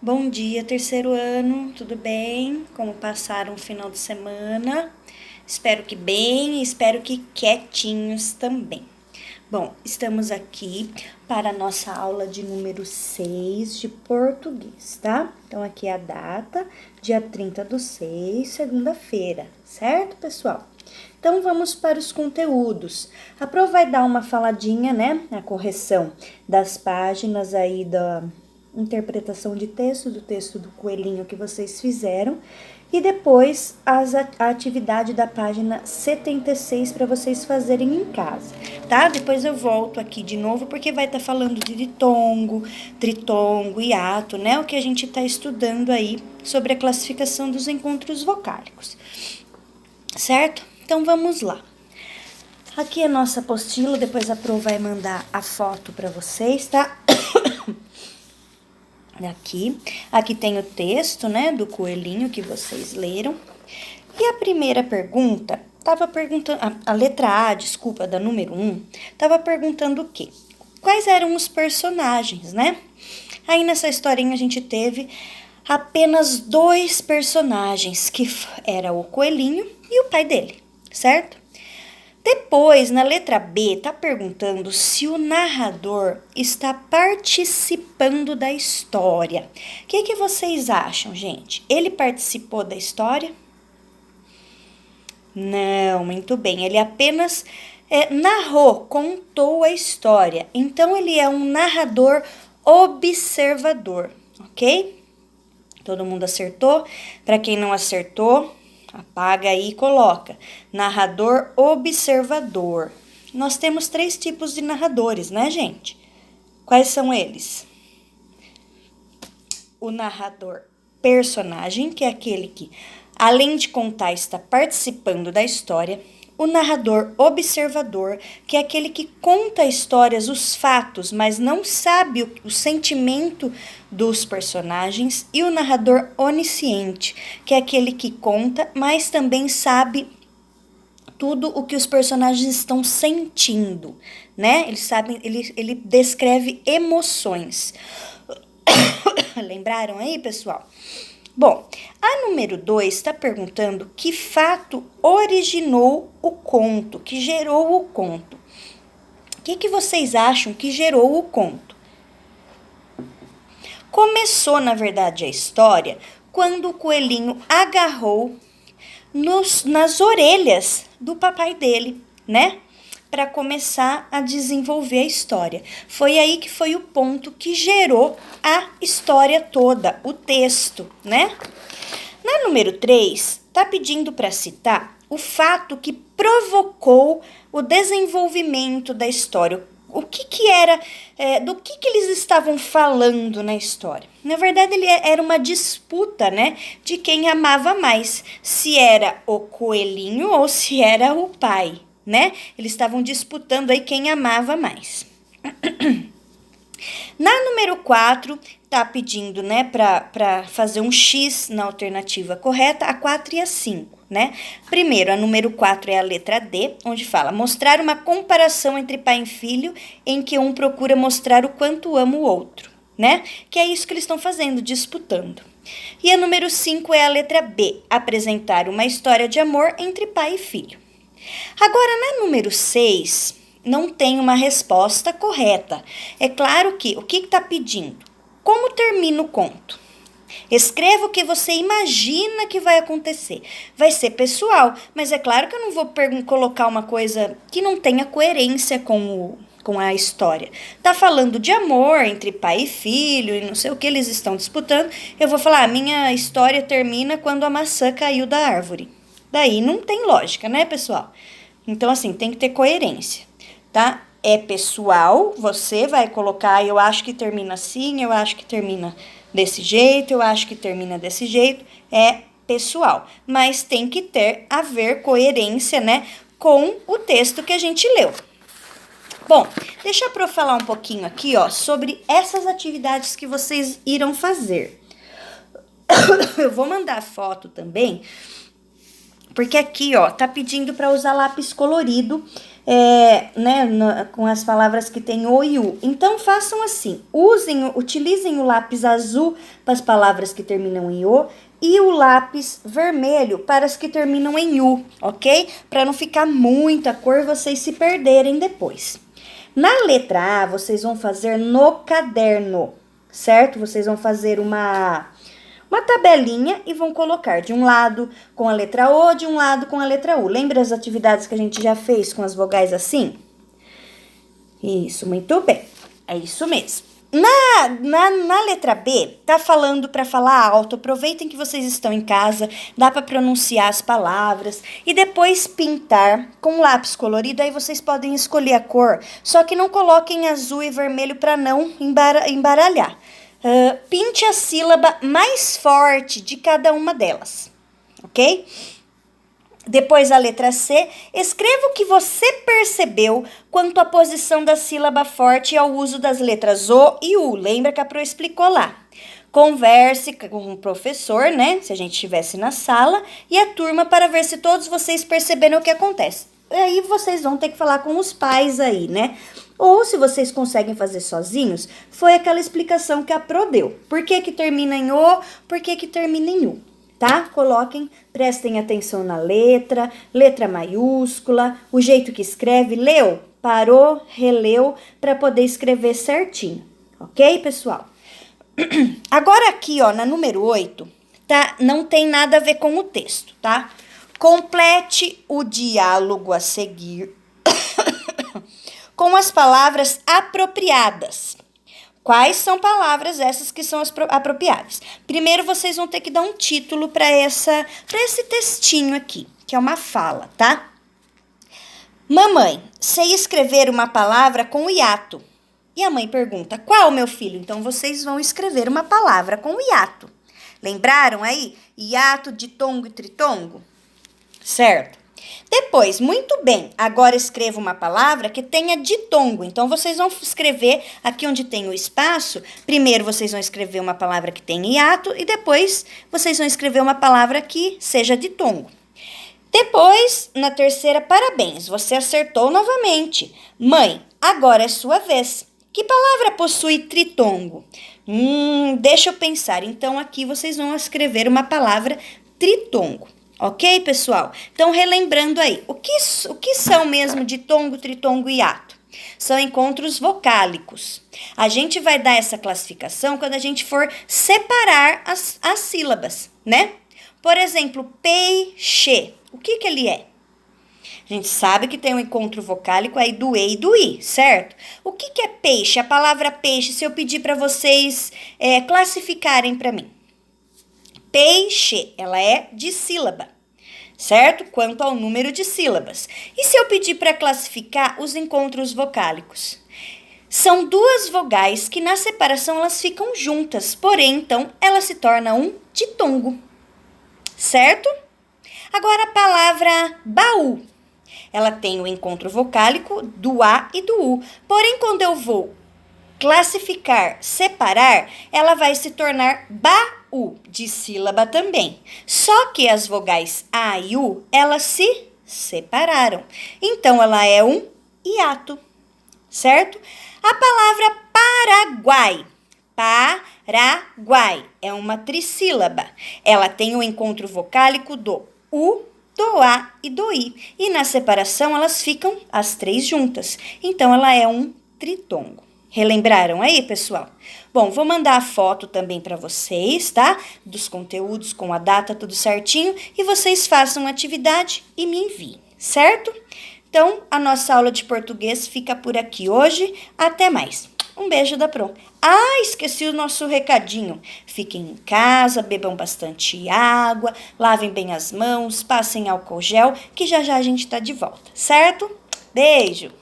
Bom dia, terceiro ano, tudo bem? Como passaram o final de semana? Espero que bem e espero que quietinhos também. Bom, estamos aqui para a nossa aula de número 6 de português, tá? Então, aqui é a data, dia 30/6, segunda-feira, certo, pessoal? Então, vamos para os conteúdos. A Pro vai dar uma faladinha, né? A correção das páginas aí da interpretação de texto, do texto do coelhinho que vocês fizeram. E depois a atividade da página 76 para vocês fazerem em casa, tá? Depois eu volto aqui de novo porque vai estar falando de ditongo, tritongo, hiato, né? O que a gente está estudando aí sobre a classificação dos encontros vocálicos, certo? Então vamos lá. Aqui é a nossa apostila, depois a Pro vai mandar a foto para vocês, tá? Aqui tem o texto, né, do coelhinho que vocês leram. E a primeira pergunta, tava perguntando, a letra A, desculpa, da número 1, tava perguntando o quê? Quais eram os personagens, né? Aí nessa historinha a gente teve apenas 2 personagens, que era o coelhinho e o pai dele, certo? Depois, na letra B, tá perguntando se o narrador está participando da história. O que vocês acham, gente? Ele participou da história? Não, muito bem. Ele apenas narrou, contou a história. Então, ele é um narrador observador, ok? Todo mundo acertou? Para quem não acertou, apaga aí e coloca. Narrador observador. Nós temos 3 tipos de narradores, né, gente? Quais são eles? O narrador personagem, que é aquele que, além de contar, está participando da história. O narrador observador, que é aquele que conta histórias, os fatos, mas não sabe o sentimento dos personagens. E o narrador onisciente, que é aquele que conta, mas também sabe tudo o que os personagens estão sentindo, né? Ele descreve emoções. Lembraram aí, pessoal? Bom, a número 2 está perguntando que fato originou o conto, que gerou o conto. O que vocês acham que gerou o conto? Começou, na verdade, a história quando o coelhinho agarrou nas orelhas do papai dele, né? Para começar a desenvolver a história. Foi aí que foi o ponto que gerou a história toda, o texto, né? Na número 3, tá pedindo para citar o fato que provocou o desenvolvimento da história. O que era, do que eles estavam falando na história? Na verdade, era uma disputa, né, de quem amava mais, se era o coelhinho ou se era o pai, né? Eles estavam disputando aí quem amava mais. Na número 4, tá pedindo, né, para fazer um X na alternativa correta, a 4 e a 5, né? Primeiro, a número 4 é a letra D, onde fala mostrar uma comparação entre pai e filho, em que um procura mostrar o quanto ama o outro, né? Que é isso que eles estão fazendo, disputando. E a número 5 é a letra B, apresentar uma história de amor entre pai e filho. Agora, na número 6, não tem uma resposta correta. É claro que o que está pedindo? Como termina o conto? Escreva o que você imagina que vai acontecer. Vai ser pessoal, mas é claro que eu não vou colocar uma coisa que não tenha coerência com a história. Tá falando de amor entre pai e filho e não sei o que eles estão disputando. Eu vou falar, minha história termina quando a maçã caiu da árvore. Daí não tem lógica, né, pessoal? Então, assim, tem que ter coerência, tá? É pessoal, você vai colocar, eu acho que termina assim, eu acho que termina desse jeito, eu acho que termina desse jeito, é pessoal. Mas tem que haver coerência, né, com o texto que a gente leu. Bom, deixa eu falar um pouquinho aqui, ó, sobre essas atividades que vocês irão fazer. Eu vou mandar foto também, porque aqui, ó, tá pedindo para usar lápis colorido né, com as palavras que tem o e u. Então, façam assim, utilizem o lápis azul para as palavras que terminam em o e o lápis vermelho para as que terminam em u, ok? Para não ficar muita cor e vocês se perderem depois. Na letra A, vocês vão fazer no caderno, certo? Vocês vão fazer uma tabelinha e vão colocar de um lado com a letra O, de um lado com a letra U. Lembra as atividades que a gente já fez com as vogais assim? Isso, muito bem. É isso mesmo. Na letra B, tá falando para falar alto. Aproveitem que vocês estão em casa, dá para pronunciar as palavras e depois pintar com lápis colorido. Aí vocês podem escolher a cor, só que não coloquem azul e vermelho para não embaralhar. Pinte a sílaba mais forte de cada uma delas, ok? Depois a letra C, escreva o que você percebeu quanto à posição da sílaba forte e ao uso das letras O e U. Lembra que a Pro explicou lá. Converse com o professor, né? Se a gente estivesse na sala, e a turma para ver se todos vocês perceberam o que acontece. Aí vocês vão ter que falar com os pais aí, né? Ou se vocês conseguem fazer sozinhos, foi aquela explicação que a Pro deu. Por que que termina em O, por que que termina em U, tá? Coloquem, prestem atenção na letra maiúscula, o jeito que escreve, leu, parou, releu, para poder escrever certinho, ok, pessoal? Agora aqui, ó, na número 8, tá? Não tem nada a ver com o texto, tá? Complete o diálogo a seguir com as palavras apropriadas. Quais são palavras essas que são as apropriadas? Primeiro, vocês vão ter que dar um título para esse textinho aqui, que é uma fala, tá? Mamãe, sei escrever uma palavra com hiato. E a mãe pergunta, qual, meu filho? Então, vocês vão escrever uma palavra com hiato. Lembraram aí? Hiato, ditongo e tritongo? Certo? Depois, muito bem, agora escreva uma palavra que tenha ditongo. Então, vocês vão escrever aqui onde tem o espaço. Primeiro, vocês vão escrever uma palavra que tem hiato e depois vocês vão escrever uma palavra que seja ditongo. Depois, na terceira, parabéns, você acertou novamente. Mãe, agora é sua vez. Que palavra possui tritongo? Deixa eu pensar. Então, aqui vocês vão escrever uma palavra tritongo. Ok, pessoal? Então, relembrando aí, o que são mesmo ditongo, tritongo e hiato? São encontros vocálicos. A gente vai dar essa classificação quando a gente for separar as sílabas, né? Por exemplo, peixe. O que ele é? A gente sabe que tem um encontro vocálico aí do E e do I, certo? O que é peixe? A palavra peixe, se eu pedir para vocês classificarem para mim. Peixe, ela é dissílaba, certo? Quanto ao número de sílabas. E se eu pedir para classificar os encontros vocálicos? São duas vogais que na separação elas ficam juntas, porém, então, ela se torna um ditongo, certo? Agora a palavra baú. Ela tem o encontro vocálico do A e do U, porém, quando eu vou classificar, separar, ela vai se tornar baú, de sílaba também. Só que as vogais A e U, elas se separaram. Então, ela é um hiato, certo? A palavra Paraguai. Paraguai é uma trissílaba. Ela tem o encontro vocálico do U, do A e do I. E na separação, elas ficam as três juntas. Então, ela é um tritongo. Relembraram aí, pessoal? Bom, vou mandar a foto também para vocês, tá? Dos conteúdos com a data, tudo certinho. E vocês façam a atividade e me enviem, certo? Então, a nossa aula de português fica por aqui hoje. Até mais. Um beijo da Pro. Esqueci o nosso recadinho. Fiquem em casa, bebam bastante água, lavem bem as mãos, passem álcool gel, que já já a gente tá de volta, certo? Beijo!